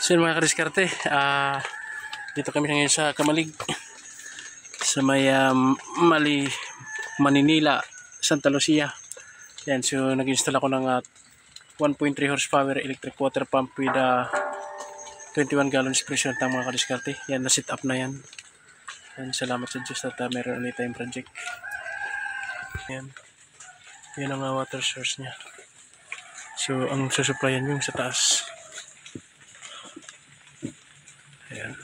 So yun mga kadiskarte, dito kami ngayon sa Kamalig sa may Maninila, Santa Lucia. Yan, so nag-install ako ng 1.3 horsepower electric water pump with 21 gallons pressure tank mga kadiskarte. Yan, na-set up na yan. Yan, salamat sa Diyos at meron ulit tayong project. Yan, yan ang water source nya. So ang susuplayan yung sa taas. Ayan.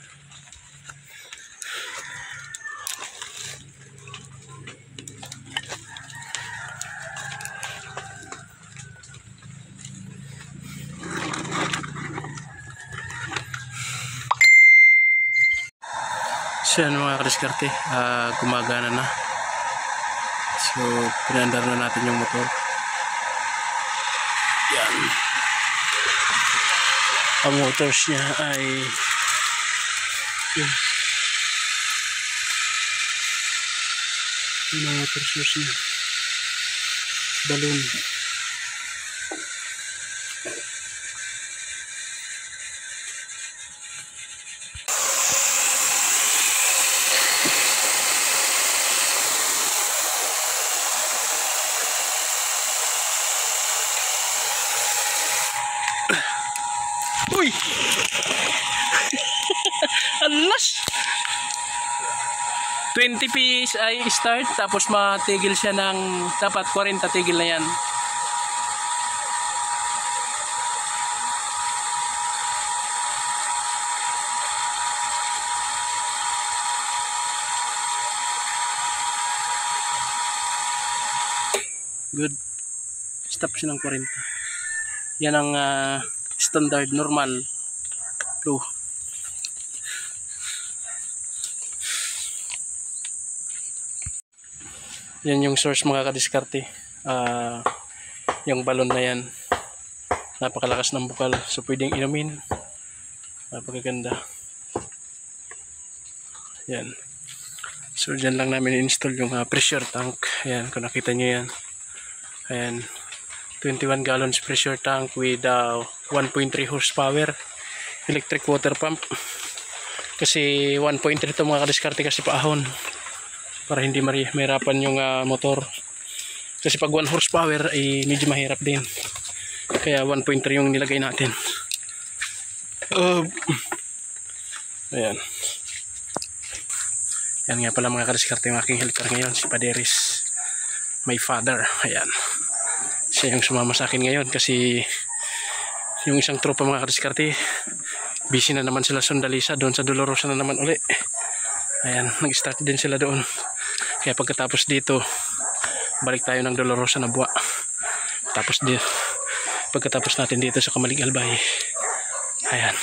So yan mga kadiskarte, gumagana na. So pinandar na natin yung motor. Yan. Ang motors niya ay yun ang water source niya, balloon. Uy! Alas! 20 PSI start, tapos matigil siya ng dapat 40, tigil na yan. Good. Stop siya ng 40. Yan ang standard, normal flow. Yan yung source mga kadiskarte. Yung balon na yan, napakalakas ng bukal, so pwedeng inumin. Napakaganda. Yan. So dyan lang namin install yung pressure tank. Ayan, kung nakita nyo yan. Ayan, 21 gallons pressure tank with 1.3 horsepower electric water pump. Kasi 1.3 ito mga kadiskarte kasi paahon, para hindi mahirapan yung motor. Kasi pag 1 horsepower ay medyo mahirap din. Kaya 1.3 yung nilagay natin. Ayan. Yan nga pala mga kadiskarte, yung aking helper ngayon, si Paderis, my father. Ayan. Siya yung sumama sa akin ngayon kasi yung isang tropa mga kadiskarte, busy na naman sila Sundalisa, doon sa Dolorosa na naman uli. Ayan, nag-start din sila doon. Kaya pagkatapos dito, balik tayo ng Dolorosa na Buwa. Tapos pagkatapos natin dito sa Kamalig Albay. Ayan.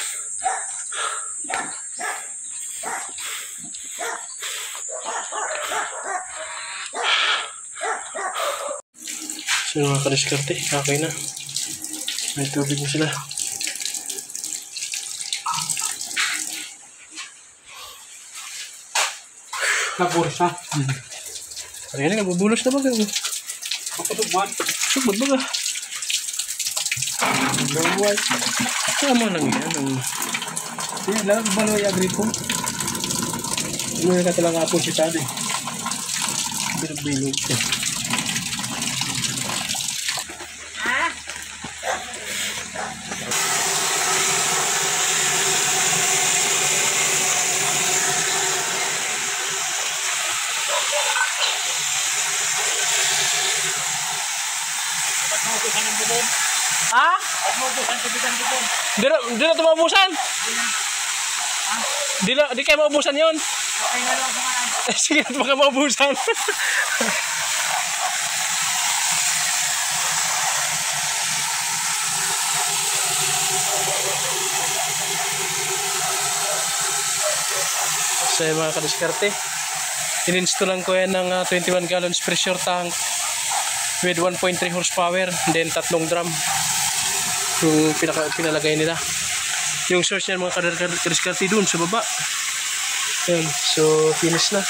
So mga kadiskarte, okay na. May tubig na sila. Nabulos na. Ayan nga, bubulos na ba kayo? Kapatugman. Sugod ba ka? Bubuhay. Tama lang yan. Yan lang, baloy agriko. Ano ka talaga po si Tade? Bilog-bilog. Ha? Di na ito maubusan? Di kayo maubusan yun? Sige na baka maubusan. So yung mga kadiskarte, in-installan ko yan ng 21 gallons pressure tank with 1.3 horsepower, then 3 drum yung pinalagay nila. Yung source niya mga kadiskarte dun sa baba. Ayan, so finish na.